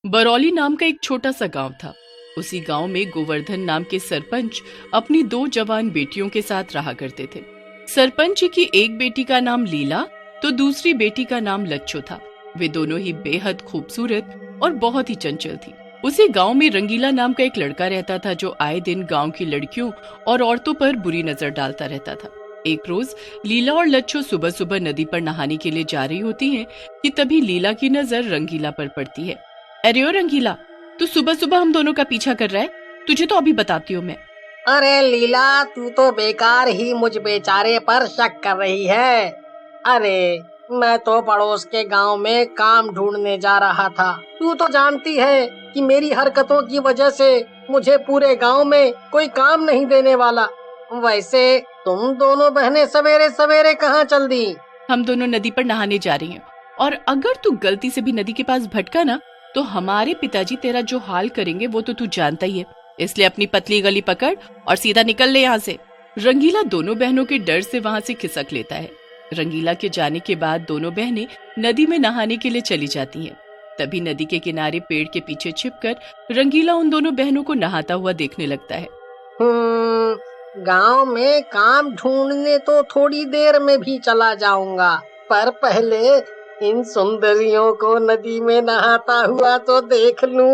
बरौली नाम का एक छोटा सा गांव था। उसी गांव में गोवर्धन नाम के सरपंच अपनी 2 जवान बेटियों के साथ रहा करते थे। सरपंच जी की एक बेटी का नाम लीला तो दूसरी बेटी का नाम लच्छो था। वे दोनों ही बेहद खूबसूरत और बहुत ही चंचल थी। उसी गांव में रंगीला नाम का एक लड़का रहता था जो आए दिन गांव की लड़कियों और औरतों पर बुरी नजर डालता रहता था। एक रोज लीला और लच्छो सुबह सुबह नदी पर नहाने के लिए जा रही होती हैं कि तभी लीला की नजर रंगीला पर पड़ती है। अरे ओ रंगीला, तू सुबह सुबह हम दोनों का पीछा कर रहा है, तुझे तो अभी बताती हूँ मैं। अरे लीला, तू तो बेकार ही मुझ बेचारे पर शक कर रही है। अरे मैं तो पड़ोस के गांव में काम ढूंढने जा रहा था। तू तो जानती है कि मेरी हरकतों की वजह से मुझे पूरे गांव में कोई काम नहीं देने वाला। वैसे तुम दोनों बहनें सवेरे सवेरे कहाँ चल दी? हम दोनों नदी पर नहाने जा रही हैं, और अगर तू गलती से भी नदी के पास भटका ना तो हमारे पिताजी तेरा जो हाल करेंगे वो तो तू जानता ही है। इसलिए अपनी पतली गली पकड़ और सीधा निकल ले यहाँ से। रंगीला दोनों बहनों के डर से वहाँ से खिसक लेता है। रंगीला के जाने के बाद दोनों बहनें नदी में नहाने के लिए चली जाती हैं। तभी नदी के किनारे पेड़ के पीछे छिपकर रंगीला उन दोनों बहनों को नहाता हुआ देखने लगता है। गांव में काम ढूंढने तो थोड़ी देर में भी चला जाऊंगा, पर पहले इन सुंदरियों को नदी में नहाता हुआ तो देख लूं।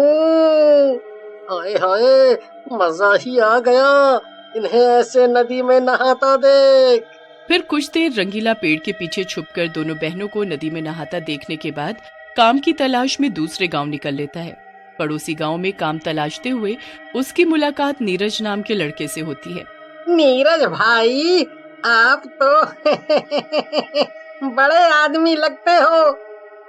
हाय हाय, मजा ही आ गया इन्हें ऐसे नदी में नहाता देख। फिर कुछ देर रंगीला पेड़ के पीछे छुपकर दोनों बहनों को नदी में नहाता देखने के बाद काम की तलाश में दूसरे गांव निकल लेता है। पड़ोसी गांव में काम तलाशते हुए उसकी मुलाकात नीरज नाम के लड़के से होती है। नीरज भाई, आप तो बड़े आदमी लगते हो।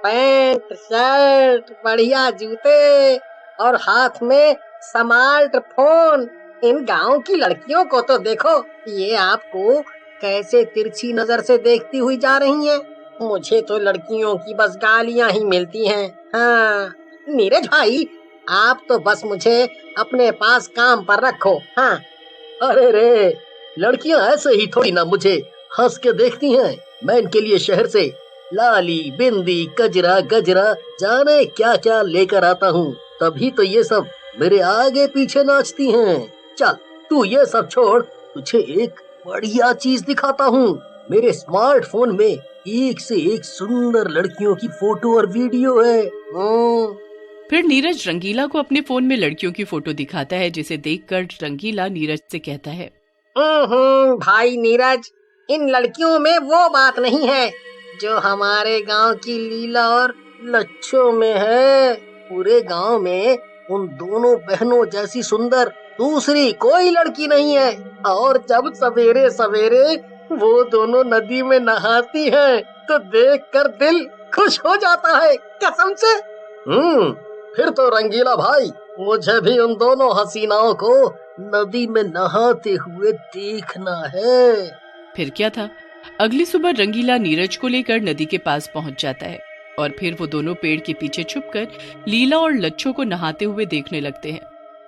पैंट शर्ट, बढ़िया जूते और हाथ में स्मार्टफोन। इन गांव की लड़कियों को तो देखो, ये आपको कैसे तिरछी नजर से देखती हुई जा रही हैं। मुझे तो लड़कियों की बस गालियां ही मिलती हैं। हाँ नीरज भाई, आप तो बस मुझे अपने पास काम पर रखो। हाँ। अरे रे, लड़कियां ऐसे ही थोड़ी ना मुझे हंस के देखती हैं। मैं इनके लिए शहर से लाली, बिंदी, कजरा, गजरा जाने क्या क्या लेकर आता हूँ, तभी तो ये सब मेरे आगे पीछे नाचती हैं। चल तू ये सब छोड़, तुझे एक बढ़िया चीज दिखाता हूँ। मेरे स्मार्टफोन में एक से एक सुंदर लड़कियों की फोटो और वीडियो है। फिर नीरज रंगीला को अपने फोन में लड़कियों की फोटो दिखाता है, जिसे देखकर रंगीला नीरज से कहता है, भाई नीरज, इन लड़कियों में वो बात नहीं है जो हमारे गांव की लीला और लच्छो में है। पूरे गांव में उन दोनों बहनों जैसी सुंदर दूसरी कोई लड़की नहीं है। और जब सवेरे सवेरे वो दोनों नदी में नहाती हैं, तो देखकर दिल खुश हो जाता है, कसम से। फिर तो रंगीला भाई, मुझे भी उन दोनों हसीनाओं को नदी में नहाते हुए देखना है। फिर क्या था, अगली सुबह रंगीला नीरज को लेकर नदी के पास पहुंच जाता है और फिर वो दोनों पेड़ के पीछे छुपकर लीला और लच्छो को नहाते हुए देखने लगते हैं।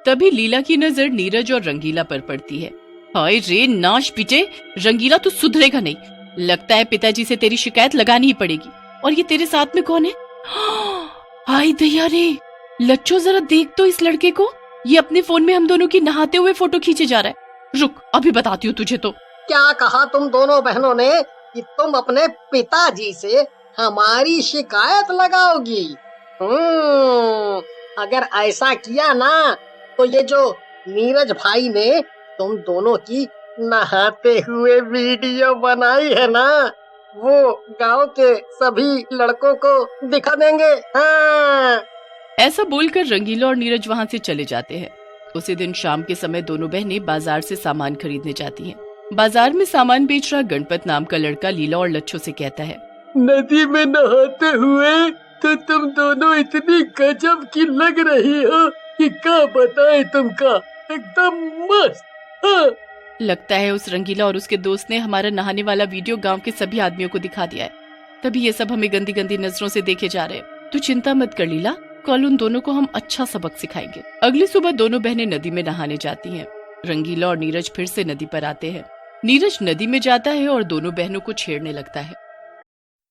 तभी लीला की नजर नीरज और रंगीला पर पड़ती है। हाय रे नाश पीटे, रंगीला तू सुधरेगा नहीं। लगता है पिताजी से तेरी शिकायत लगानी ही पड़ेगी। और ये तेरे साथ में कौन है? हाय दया रे, लच्छो जरा देख तो इस लड़के को, ये अपने फोन में हम दोनों की नहाते हुए फोटो खींचे जा रहा है। रुक, अभी बताती हूँ तुझे। तो क्या कहा तुम दोनों बहनों ने कि तुम अपने पिताजी से हमारी शिकायत लगाओगी? अगर ऐसा किया ना, तो ये जो नीरज भाई ने तुम दोनों की नहाते हुए वीडियो बनाई है ना, वो गांव के सभी लड़कों को दिखा देंगे। हाँ। ऐसा बोलकर रंगीला और नीरज वहाँ से चले जाते हैं। उसी दिन शाम के समय दोनों बहनें बाजार से सामान खरीदने जाती हैं। बाजार में सामान बेच रहा गणपत नाम का लड़का लीला और लच्छो से कहता है, नदी में नहाते हुए तो तुम दोनों इतनी गजब की लग रही हो कि क्या बताए तुमका, एकदम मस्त। हाँ। लगता है उस रंगीला और उसके दोस्त ने हमारा नहाने वाला वीडियो गांव के सभी आदमियों को दिखा दिया है, तभी ये सब हमें गंदी गंदी नजरों से देखे जा रहे हैं। तू चिंता मत कर लीला, कल उन दोनों को हम अच्छा सबक सिखाएंगे। अगली सुबह दोनों बहनें नदी में नहाने जाती हैं। रंगीला और नीरज फिर से नदी पर आते हैं। नीरज नदी में जाता है और दोनों बहनों को छेड़ने लगता है।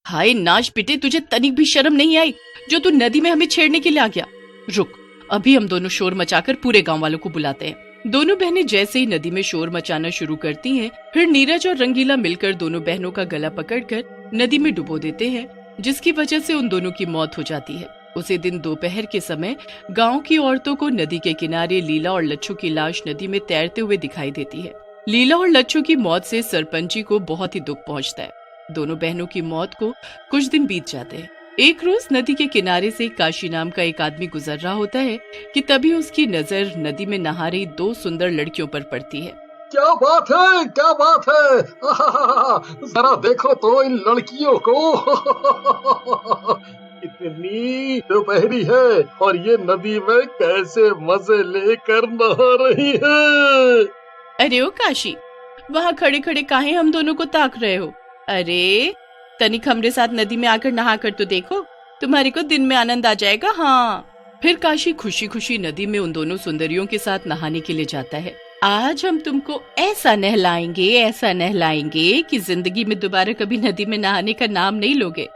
हाय नाश पिटे, तुझे तनिक भी शर्म नहीं आई जो तू नदी में हमें छेड़ने के लिए आ गया? रुक, अभी हम दोनों शोर मचाकर पूरे गांव वालों को बुलाते हैं। दोनों बहनें जैसे ही नदी में शोर मचाना शुरू करती हैं, फिर नीरज और रंगीला मिलकर दोनों बहनों का गला पकड़कर नदी में डुबो देते हैं, जिसकी वजह से उन दोनों की मौत हो जाती है। उसी दिन दोपहर के समय गांव की औरतों को नदी के किनारे लीला और लच्छू की लाश नदी में तैरते हुए दिखाई देती है। लीला और लच्छू की मौत से सरपंच जी को बहुत ही दुख पहुंचता है। दोनों बहनों की मौत को कुछ दिन बीत जाते हैं। एक रोज नदी के किनारे से काशी नाम का एक आदमी गुजर रहा होता है कि तभी उसकी नजर नदी में नहा रही दो सुंदर लड़कियों पर पड़ती है। क्या बात है, क्या बात है, जरा देखो तो इन लड़कियों को। इतनी दोपहरी है और ये नदी में कैसे मजे लेकर नहा रही है। अरे ओ काशी, वहाँ खड़े खड़े काहे हम दोनों को ताक रहे हो? अरे तनिक हमरे साथ नदी में आकर नहा कर तो देखो, तुम्हारे को दिन में आनंद आ जाएगा। हाँ। फिर काशी खुशी खुशी नदी में उन दोनों सुंदरियों के साथ नहाने के लिए जाता है। आज हम तुमको ऐसा नहलाएंगे कि जिंदगी में दोबारा कभी नदी में नहाने का नाम नहीं लोगे।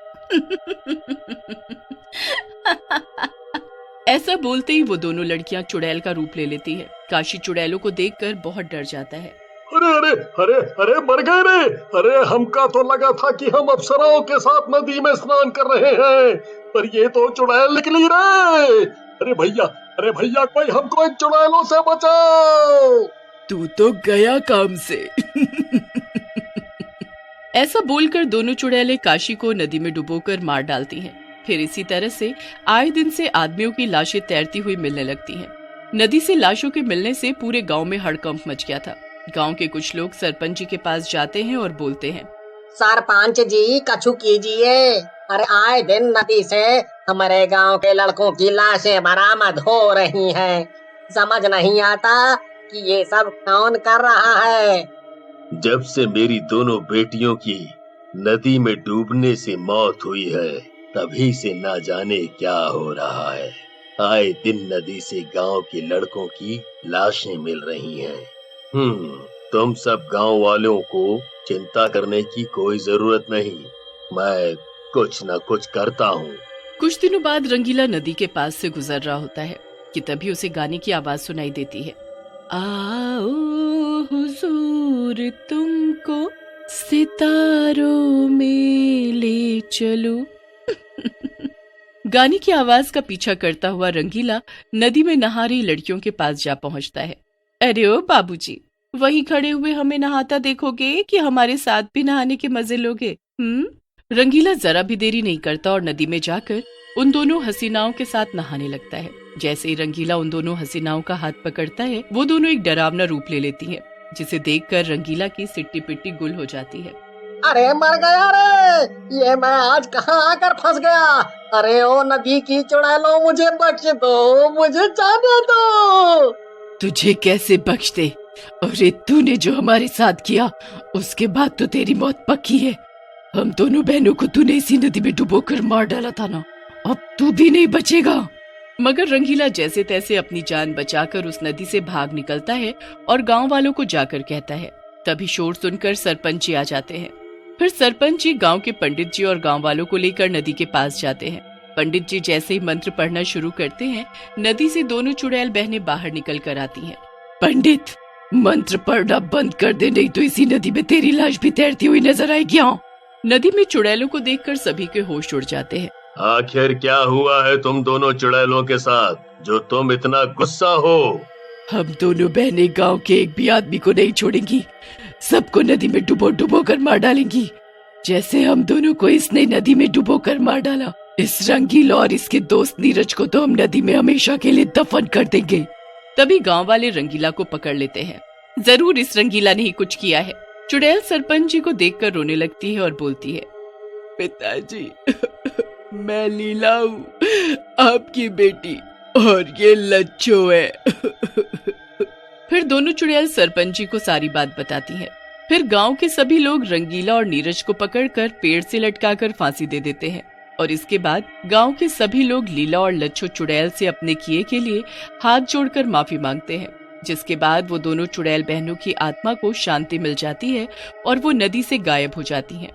ऐसा बोलते ही वो दोनों लड़कियां चुड़ैल का रूप ले लेती है। काशी चुड़ैलों को देखकर बहुत डर जाता है। अरे अरे अरे अरे मर गए रे। अरे हमका तो लगा था कि हम अप्सराओं के साथ नदी में स्नान कर रहे हैं, पर ये तो चुड़ैल निकली रे। अरे भैया कोई हमको इन चुड़ैलों से बचाओ। तू तो गया काम से। ऐसा बोलकर दोनों चुड़ैलें काशी को नदी में डुबोकर मार डालती हैं। फिर इसी तरह से आए दिन से आदमियों की लाशें तैरती हुई मिलने लगती हैं। नदी से लाशों के मिलने से पूरे गांव में हड़कंप मच गया था। गांव के कुछ लोग सरपंच जी के पास जाते हैं और बोलते हैं, सरपंच जी कछु कीजिए। अरे आए दिन नदी से हमारे गांव के लड़कों की लाशें बरामद हो रही हैं। समझ नहीं आता कि ये सब कौन कर रहा है। जब से मेरी दोनों बेटियों की नदी में डूबने से मौत हुई है, तभी से ना जाने क्या हो रहा है। आए दिन नदी से गांव के लड़कों की लाशें मिल रही हैं। तुम सब गांव वालों को चिंता करने की कोई जरूरत नहीं, मैं कुछ न कुछ करता हूँ। कुछ दिनों बाद रंगीला नदी के पास से गुजर रहा होता है कि तभी उसे गाने की आवाज सुनाई देती है। आओ हुजूर तुमको सितारों में ले चलो। गाने की आवाज का पीछा करता हुआ रंगीला नदी में नहा रही लड़कियों के पास जा पहुंचता है। अरे ओ बाबूजी, वहीं खड़े हुए हमें नहाता देखोगे कि हमारे साथ भी नहाने के मजे लोगे? रंगीला जरा भी देरी नहीं करता और नदी में जाकर उन दोनों हसीनाओं के साथ नहाने लगता है। जैसे ही रंगीला उन दोनों हसीनाओं का हाथ पकड़ता है, वो दोनों एक डरावना रूप ले लेती हैं, जिसे देखकर रंगीला की सिट्टी पिट्टी गुल हो जाती है। अरे मर गया रे, ये मैं आज कहाँ आकर फंस गया। अरे ओ नदी की चुड़ैलों, मुझे बख्श दो, मुझे जाने दो। तुझे कैसे बख्श दे? अरे तूने जो हमारे साथ किया उसके बाद तो तेरी मौत पक्की है। हम दोनों बहनों को तूने इसी नदी में डुबोकर मार डाला था ना, अब तू भी नहीं बचेगा। मगर रंगीला जैसे तैसे अपनी जान बचाकर उस नदी से भाग निकलता है और गांव वालों को जाकर कहता है। तभी शोर सुनकर सरपंच जी आ जाते हैं। फिर सरपंच जी गांव के पंडित जी और गांव वालों को लेकर नदी के पास जाते हैं। पंडित जी जैसे ही मंत्र पढ़ना शुरू करते हैं, नदी से दोनों चुड़ैल बहनें बाहर निकल कर आती हैं। पंडित, मंत्र पढ़ना बंद कर दे, नहीं तो इसी नदी में तेरी लाश भी तैरती हुई नजर आएगी। नदी में चुड़ैलों को देखकर सभी के होश उड़ जाते हैं। आखिर क्या हुआ है तुम दोनों चुड़ैलों के साथ, जो तुम इतना गुस्सा हो? हम दोनों बहनें गांव के एक भी आदमी को नहीं छोड़ेंगी, सबको नदी में डुबो डुबो कर मार डालेंगी, जैसे हम दोनों को इसने नदी में डुबो कर मार डाला। इस रंगीला और इसके दोस्त नीरज को तो हम नदी में हमेशा के लिए दफन कर देंगे। तभी गांव वाले रंगीला को पकड़ लेते हैं। जरूर इस रंगीला ने ही कुछ किया है। चुड़ैल सरपंच जी को देखकर रोने लगती है और बोलती है, पिताजी, मैं लीला हूँ, आपकी बेटी, और ये लच्छो है। फिर दोनों चुड़ैल सरपंच जी को सारी बात बताती हैं। फिर गांव के सभी लोग रंगीला और नीरज को पकड़कर पेड़ से लटकाकर फांसी दे देते हैं और इसके बाद गांव के सभी लोग लीला और लच्छो चुड़ैल से अपने किए के लिए हाथ जोड़कर माफी मांगते हैं, जिसके बाद वो दोनों चुड़ैल बहनों की आत्मा को शांति मिल जाती है और वो नदी से गायब हो जाती हैं।